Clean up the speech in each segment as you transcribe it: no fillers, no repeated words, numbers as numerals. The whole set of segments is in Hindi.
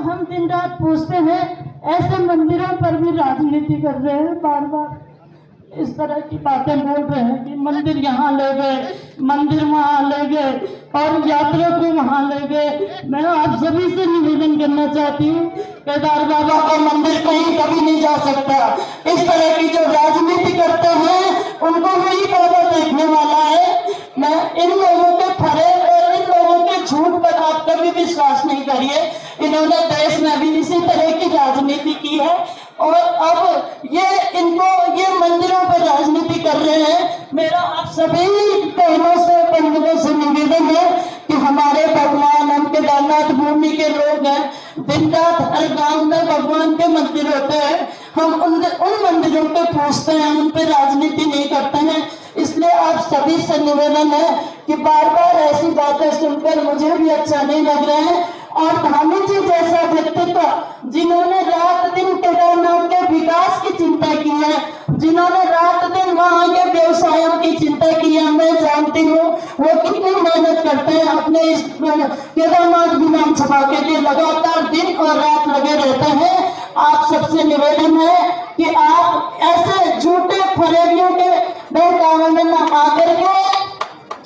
हम दिन रात पूछते हैं, ऐसे मंदिरों पर भी राजनीति कर रहे हैं, बार बार इस तरह की बातें बोल रहे हैं कि मंदिर यहाँ ले गए, मंदिर वहाँ ले गए और यात्रियों को वहाँ ले गए। मैं आप सभी से निवेदन करना चाहती हूँ, केदार बाबा का मंदिर कहीं कभी नहीं जा सकता। इस तरह की जो राजनीति करते हैं उनको वही बाबा देखने वाला है। मैं इन लोगों के फरेब और इन लोगों के झूठ पर आप कभी विश्वास नहीं करिए। इन्होंने देश में भी इसी तरह की राजनीति की है और अब ये मंदिरों पर राजनीति कर रहे हैं। मेरा आप सभी बहनों से बंधुओं से निवेदन है कि हमारे भगवान, हम केदारनाथ भूमि के लोग हैं, दिन रात हर गांव में भगवान के मंदिर होते हैं, हम उन मंदिरों पे पूछते हैं, उन पे राजनीति नहीं करते हैं। इसलिए आप सभी से निवेदन है कि बार बार ऐसी बातें सुनकर मुझे भी अच्छा नहीं लग रहा है। और धामी जी जैसा व्यक्तित्व, जिन्होंने रात दिन केदारनाथ के विकास की चिंता की है, जिन्होंने रात दिन वहाँ के व्यवसायों की चिंता की है, मैं जानती हूँ वो कितनी मेहनत करते हैं अपने इस केदारनाथ विधानसभा के लिए, लगातार दिन और रात लगे रहते हैं। आप सबसे निवेदन है कि आप ऐसे झूठे फरेबियों के बहकावे में न आकर के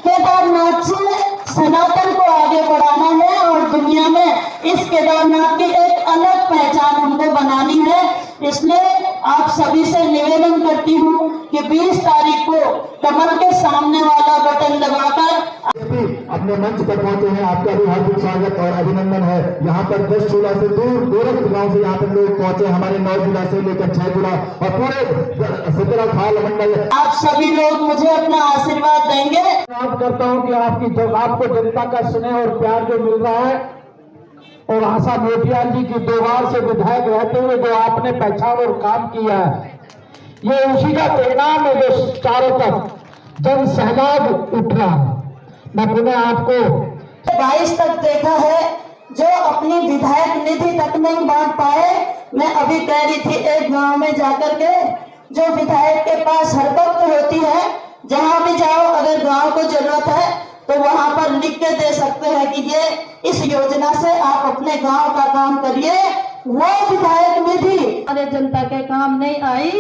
केदारनाथ से सनातन को आगे बढ़ाना है और दुनिया में इस केदारनाथ की एक अलग पहचान हमको बनानी है। इसलिए आप सभी से निवेदन करती हूँ कि 20 तारीख को कमल के सामने वाला बटन दबाकर अपने मंच पर पहुंचे हैं। आपका भी हार्दिक स्वागत और अभिनंदन है। यहाँ पर 10 जिला से दूर दूरस्थ गांव से यहाँ पर लोग पहुंचे, हमारे 9 जिला से लेकर 6 जिला और पूरे 17 खाल मंडल। आप सभी लोग मुझे अपना आशीर्वाद देंगे। बात करता हूँ कि आपको जनता का स्नेह और प्यार जो मिल रहा है और आशा मोतियाल जी की 2 बार से विधायक रहते हुए जो आपने पहचान और काम किया है, ये उसी का परिणाम है जो चारों तरफ जन सैलाब उठ रहा है। मैं पुनः आपको 22 तक देखा है, जो अपनी विधायक निधि तक नहीं बांट पाए। मैं अभी कह रही थी एक गांव में जाकर के, जो विधायक के पास हर वक्त होती है, जहां भी जाओ अगर गांव को जरूरत है तो वहां पर लिख के दे सकते हैं कि ये इस योजना से आप अपने गांव का काम करिए। वो विधायक निधि हमारे जनता के काम नहीं आई।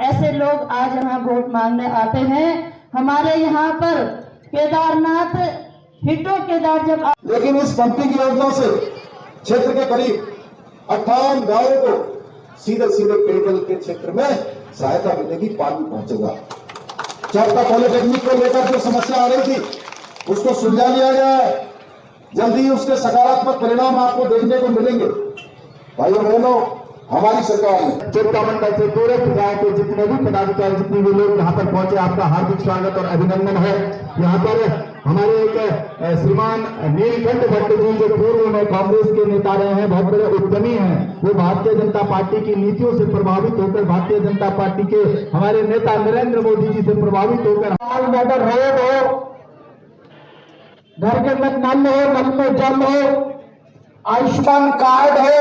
ऐसे लोग आज यहाँ वोट मांगने आते हैं। हमारे यहाँ पर केदारनाथ हिटो केदार जब लेकिन इस पंक्ति की योजना से क्षेत्र के करीब 58 गांवों को सीधे सीधे पेयजल के क्षेत्र में सहायता मिलेगी, पानी पहुंचेगा। चरता पॉलिटेक्निक को लेकर जो समस्या आ रही थी उसको सुलझा लिया गया है। जल्दी ही उसके सकारात्मक परिणाम आपको देखने को मिलेंगे। भाइयों बहनों, हमारी सरकार ने चोपता मंडल से पूरे गांव के जितने भी पदाधिकारी, जितने भी लोग यहाँ पर पहुंचे, आपका हार्दिक स्वागत और अभिनंदन है। यहाँ पर हमारे एक श्रीमान नीलकंठ भट्ट जी जो पूर्व में कांग्रेस के नेता रहे हैं, बहुत बड़े उद्यमी हैं, वो भारतीय जनता पार्टी की नीतियों से प्रभावित होकर भारतीय जनता पार्टी के हमारे नेता नरेंद्र मोदी जी से प्रभावित होकर नगर रोड हो, घर के अंदर नल हो, नल में जल हो, आयुष्मान कार्ड हो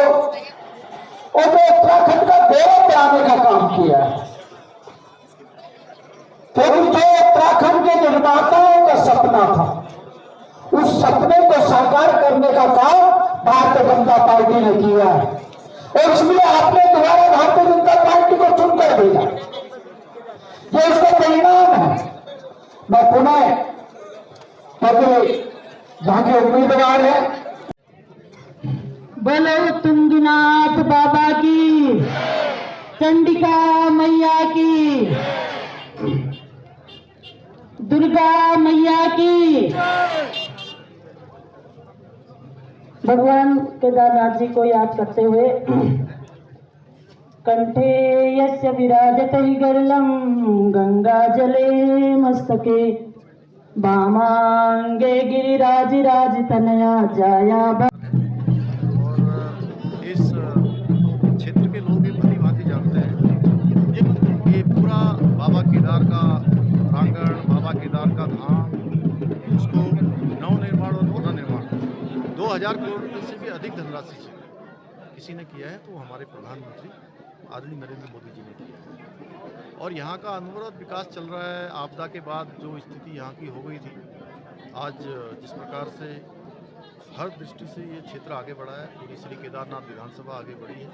और वो उत्तराखंड का गौरव बढ़ाने का काम किया है। फिर जो उत्तराखंड के निर्माताओं का सपना था, उस सपने को साकार करने का काम भारतीय जनता पार्टी ने किया है और इसलिए आपने दोबारा भारतीय जनता पार्टी को चुनकर भेजा। ये इसका परिणाम है। मैं पुनः क्योंकि जहां के उम्मीदवार है, बोलो तुंगनाथ बाबा की, चंडिका मैया की, दुर्गा मैया की। भगवान केदारनाथ जी को याद करते हुए कंठे यस्य विराजते गरलम गंगा जले मस्तके वामांगे गिरिराज राज तनया जाया। इस क्षेत्र के लोग भी भली भांति जानते हैं ये पूरा बाबा केदार का प्रांगण, बाबा केदार का धाम, उसको नवनिर्माण और पुनर्निर्माण 2000 करोड़ रुपये से भी अधिक धनराशि से किसी ने किया है, तो हमारे प्रधानमंत्री आदरणीय नरेंद्र मोदी जी ने किया है। और यहाँ का अनवरत विकास चल रहा है। आपदा के बाद जो स्थिति यहाँ की हो गई थी, आज जिस प्रकार से हर दृष्टि से ये क्षेत्र आगे बढ़ा है। पूरी श्री केदारनाथ विधानसभा आगे बढ़ी है।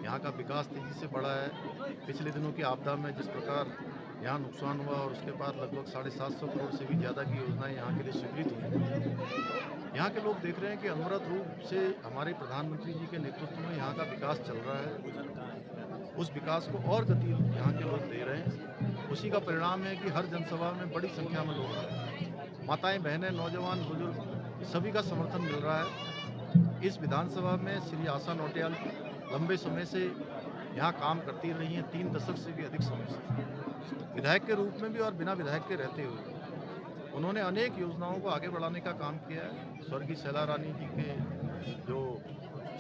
यहाँ का विकास तेजी से बढ़ा है। पिछले दिनों की आपदा में जिस प्रकार यहाँ नुकसान हुआ और उसके बाद लगभग 750 करोड़ से भी ज़्यादा की योजनाएं यहाँ के लिए स्वीकृत हुई। यहाँ के लोग देख रहे हैं कि अनवरत रूप से हमारे प्रधानमंत्री जी के नेतृत्व में यहाँ का विकास चल रहा है। उस विकास को और गति यहाँ के लोग दे रहे हैं। उसी का परिणाम है कि हर जनसभा में बड़ी संख्या में लोग आ रहे हैं। माताएं, बहनें, नौजवान, बुजुर्ग सभी का समर्थन मिल रहा है। इस विधानसभा में श्री आशा नौटियाल लंबे समय से यहाँ काम करती रही हैं, 3 दशक से भी अधिक समय से, विधायक के रूप में भी और बिना विधायक के रहते हुए। उन्होंने अनेक योजनाओं को आगे बढ़ाने का काम किया है। स्वर्गीय शैला रानी जी के जो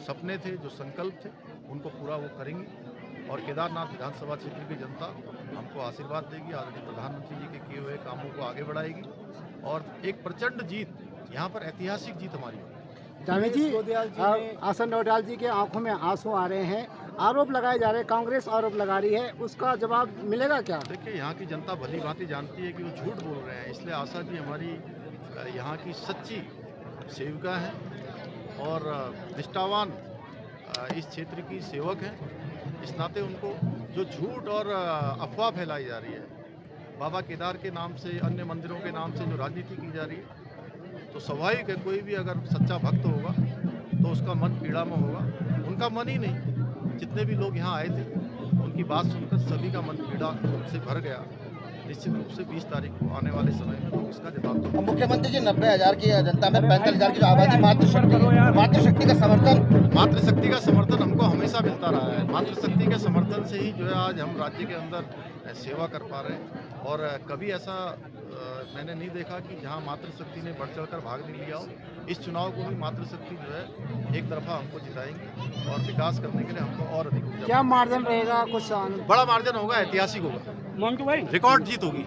सपने थे, जो संकल्प थे, उनको पूरा वो करेंगी और केदारनाथ विधानसभा क्षेत्र की जनता हमको आशीर्वाद देगी, आदरणीय प्रधानमंत्री जी के किए हुए कामों को आगे बढ़ाएगी और एक प्रचंड जीत, यहाँ पर ऐतिहासिक जीत हमारी होगी। जावेद जी, आशा नौटियाल जी के आंखों में आंसू आ रहे हैं, आरोप लगाए जा रहे हैं, कांग्रेस आरोप लगा रही है, उसका जवाब मिलेगा क्या? देखिए, यहाँ की जनता भली भांति जानती है कि वो झूठ बोल रहे हैं, इसलिए आशा जी हमारी यहाँ की सच्ची सेविका हैं और निष्ठावान इस क्षेत्र की सेवक हैं। इस नाते उनको जो झूठ और अफवाह फैलाई जा रही है, बाबा केदार के नाम से, अन्य मंदिरों के नाम से जो राजनीति की जा रही है, तो स्वाभाविक है कोई भी अगर सच्चा भक्त होगा तो उसका मन पीड़ा में होगा। उनका मन ही नहीं, जितने भी लोग यहाँ आए थे उनकी बात सुनकर सभी का मन पीड़ा से भर गया। निश्चित रूप से 20 तारीख को आने वाले समय में लोग इसका जवाब देंगे। मुख्यमंत्री जी 90,000 की जनता में 45,000 की जो आबादी मातृशक्ति का समर्थन हमको हमेशा मिलता रहा है। मातृशक्ति के समर्थन से ही जो है आज हम राज्य के अंदर सेवा कर पा रहे हैं और कभी ऐसा मैंने नहीं देखा कि जहां मातृशक्ति ने बढ़ चढ़ कर भाग नहीं लिया हो। इस चुनाव को भी मातृशक्ति जो है एक तरफा हमको जिताएंगे और विकास करने के लिए हमको और अधिक क्या मार्जिन रहेगा? कुछ बड़ा मार्जिन होगा, ऐतिहासिक होगा, रिकॉर्ड जीत होगी।